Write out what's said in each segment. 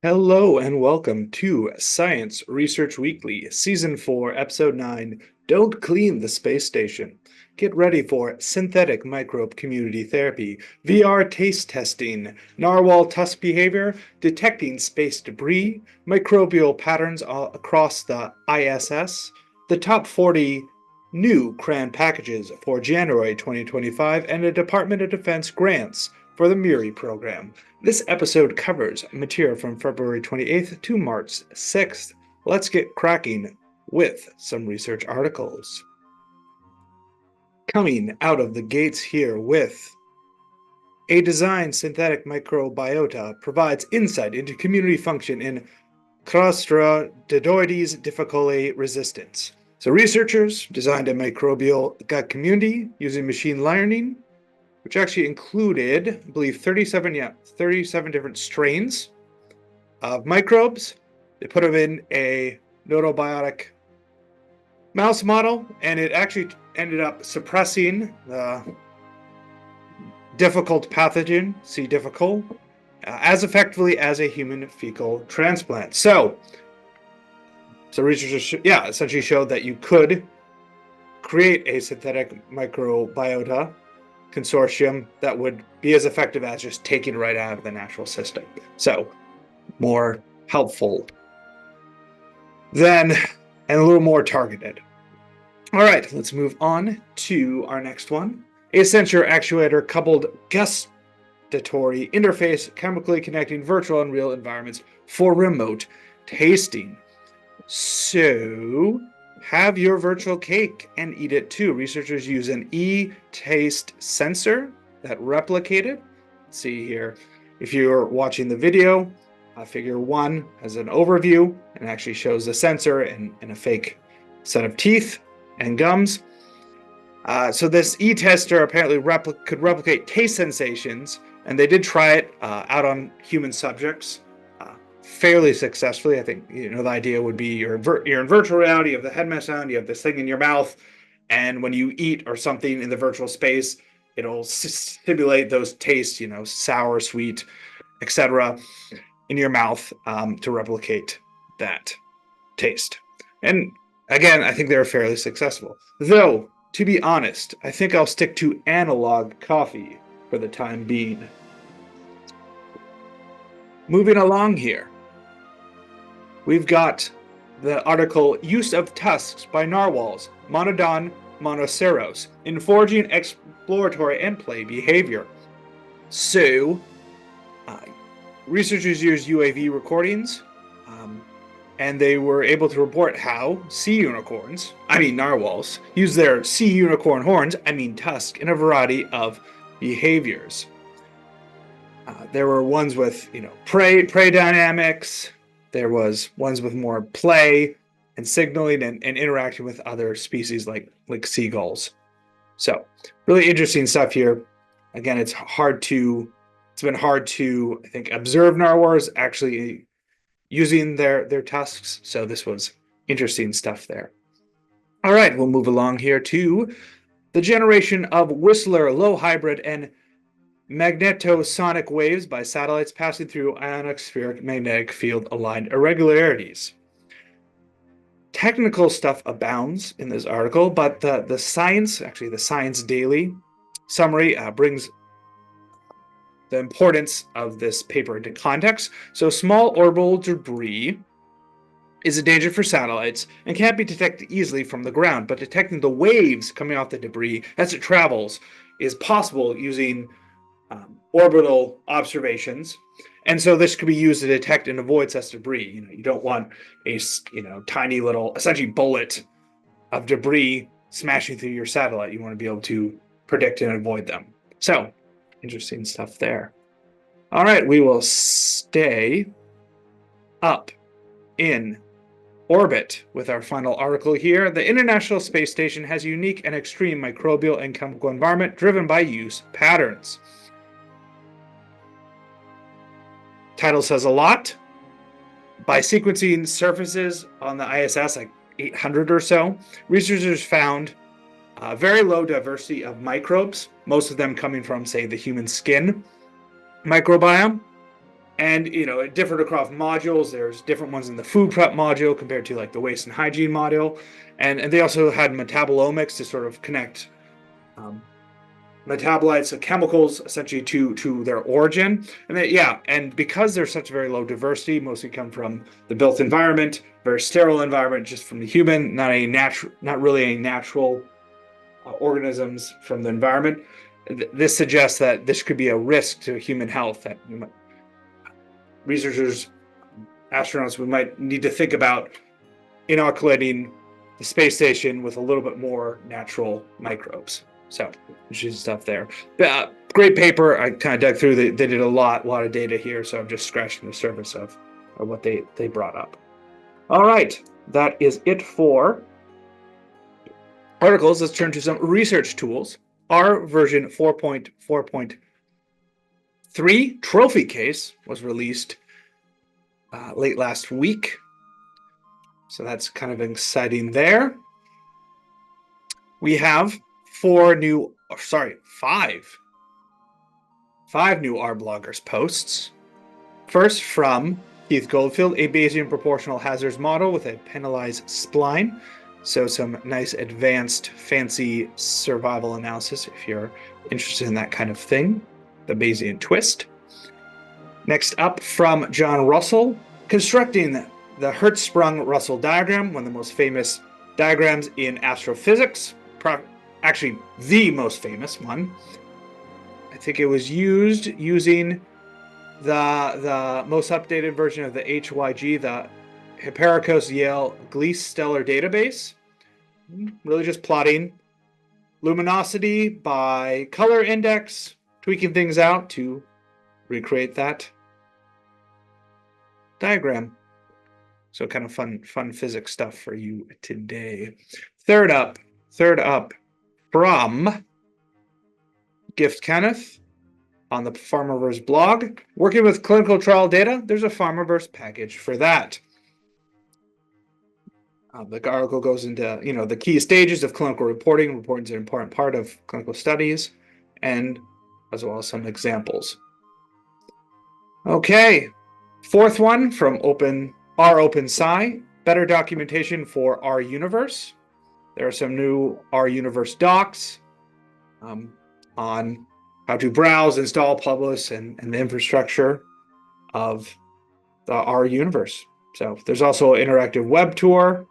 Hello and welcome to Science Research Weekly, Season 4, Episode 9, Don't Clean the Space Station. Get ready for synthetic microbe community therapy, VR taste testing, narwhal tusk behavior, detecting space debris, microbial patterns across the ISS, the top 40 new CRAN packages for January 2025, and the Department of Defense grants for the MURI program. This episode covers material from February 28th to March 6th. Let's get cracking with some research articles. Coming out of the gates here with a designed synthetic microbiota provides insight into community function in Clostridioides difficile resistance. So researchers designed a microbial gut community using machine learning, which actually included, I believe, 37 different strains of microbes. They put them in a gnotobiotic mouse model, and it actually ended up suppressing the difficult pathogen, C. difficile, as effectively as a human fecal transplant. So researchers, essentially showed that you could create a synthetic microbiota consortium that would be as effective as just taking it right out of the natural system. So more helpful than, and a little more targeted. All right, let's move on to our next one. A sensor-actuator coupled gustatory interface chemically connecting virtual and real environments for remote tasting. So have your virtual cake and eat it too. Researchers use an e-taste sensor that replicated. See here, if you're watching the video, figure 1 has an overview and actually shows the sensor and a fake set of teeth and gums. So this e-tester apparently could replicate taste sensations, and they did try it out on human subjects fairly successfully. I think the idea would be you're in virtual reality, you have the head mesh on, you have this thing in your mouth, and when you eat or something in the virtual space, it'll stimulate those tastes, sour, sweet, etc., in your mouth to replicate that taste. And again, I think they were fairly successful. Though, to be honest, I think I'll stick to analog coffee for the time being. Moving along here, we've got the article Use of Tusks by Narwhals, Monodon, monoceros, in foraging, exploratory, and play behavior. So, researchers used UAV recordings, and they were able to report how narwhals, use their sea unicorn horns, tusk, in a variety of behaviors. There were ones with, prey dynamics. There was ones with more play and signaling and interacting with other species like seagulls. So really interesting stuff here. Again, it's been hard to, I think, observe narwhals actually using their tusks. So this was interesting stuff there. All right, we'll move along here to the generation of Whistler low hybrid and magnetosonic waves by satellites passing through ionospheric magnetic field aligned irregularities. Technical stuff abounds in this article, but the Science Daily summary brings the importance of this paper into context. So small orbital debris is a danger for satellites and can't be detected easily from the ground, but detecting the waves coming off the debris as it travels is possible using orbital observations. And so this could be used to detect and avoid such debris. You don't want a tiny little, essentially, bullet of debris smashing through your satellite. You want to be able to predict and avoid them. So interesting stuff there. All right, we will stay up in orbit with our final article here. The International Space Station has a unique and extreme microbial and chemical environment driven by use patterns. Title says a lot. By sequencing surfaces on the ISS, like 800 or so, researchers found a very low diversity of microbes, most of them coming from, say, the human skin microbiome. And, it differed across modules. There's different ones in the food prep module compared to like the waste and hygiene module. And they also had metabolomics to sort of connect metabolites, so chemicals, essentially to their origin. And because there's such very low diversity, mostly come from the built environment, very sterile environment, just from the human, not really any natural organisms from the environment. This suggests that this could be a risk to human health that researchers, astronauts, we might need to think about inoculating the space station with a little bit more natural microbes. So, interesting stuff there. Great paper. I kind of dug through. They did a lot of data here, so I'm just scratching the surface of what they brought up. All right, that is it for articles. Let's turn to some research tools. Our version 4.4.3 trophy case was released late last week. So that's kind of exciting there. We have five new R-bloggers posts. First, from Keith Goldfield, a Bayesian proportional hazards model with a penalized spline. So some nice advanced fancy survival analysis if you're interested in that kind of thing, the Bayesian twist. Next up, from John Russell, constructing the Hertzsprung-Russell diagram, one of the most famous diagrams in astrophysics. Actually, the most famous one. I think it was using the most updated version of the HYG, the Hipparcos Yale Gliese Stellar Database. Really just plotting luminosity by color index, tweaking things out to recreate that diagram. So kind of fun physics stuff for you today. Third up from Gift Kenneth on the Pharmaverse blog. Working with clinical trial data, there's a Pharmaverse package for that. The article goes into the key stages of clinical reporting. Reporting is an important part of clinical studies, and as well as some examples. Okay, fourth one from OpenSci, better documentation for R Universe. There are some new R Universe docs on how to browse, install, publish, and the infrastructure of the R Universe. So there's also an interactive web tour.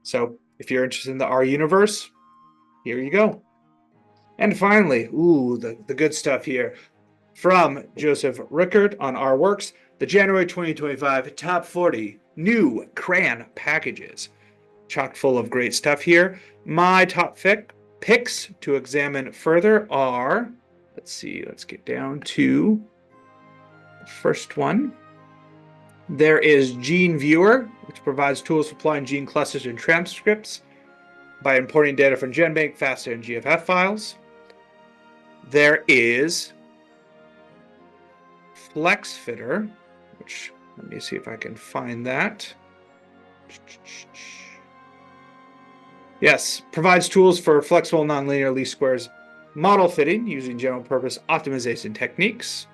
So if you're interested in the R Universe, here you go. And finally, the good stuff here from Joseph Rickard on R Works, the January 2025 Top 40 New CRAN Packages. Chock full of great stuff here. My top picks to examine further are, let's get down to the first one. There is Gene Viewer, which provides tools for plotting gene clusters and transcripts by importing data from GenBank, FASTA, and GFF files. There is FlexFitter, which, let me see if I can find that. Yes, provides tools for flexible nonlinear least squares model fitting using general purpose optimization techniques.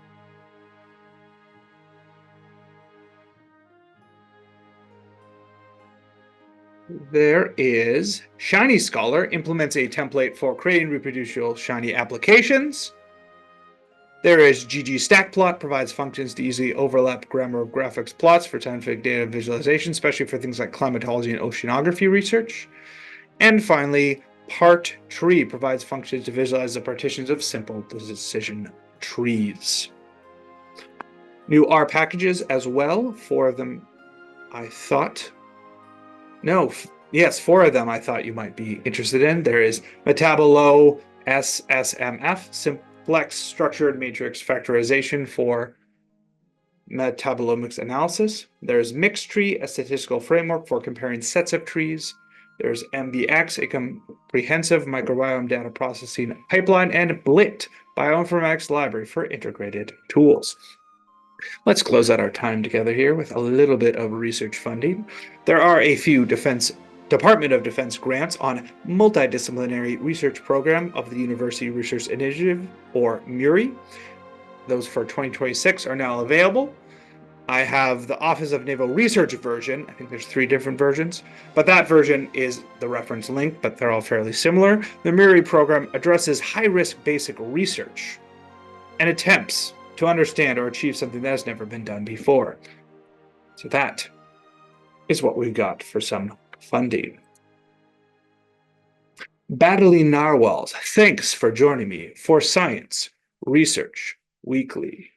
There is Shiny Scholar, implements a template for creating reproducible Shiny applications. There is ggstackplot, provides functions to easily overlap grammar of graphics plots for scientific data visualization, especially for things like climatology and oceanography research. And finally, PartTree provides functions to visualize the partitions of simple decision trees. New R packages as well, 4 of them I thought. No, yes, 4 of them I thought you might be interested in. There is Metabolo SSMF, Simplex Structured Matrix Factorization for metabolomics analysis. There's Mixtree, a statistical framework for comparing sets of trees. There's MBX, a comprehensive microbiome data processing pipeline, and BLIT, bioinformatics library for integrated tools. Let's close out our time together here with a little bit of research funding. There are a few Department of Defense grants on multidisciplinary research program of the University Research Initiative, or MURI. Those for 2026 are now available. I have the Office of Naval Research version. I think there's 3 different versions, but that version is the reference link, but they're all fairly similar. The MURI program addresses high-risk basic research and attempts to understand or achieve something that has never been done before. So that is what we've got for some funding. Battling Narwhals, thanks for joining me for Science Research Weekly.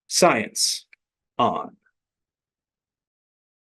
Science on.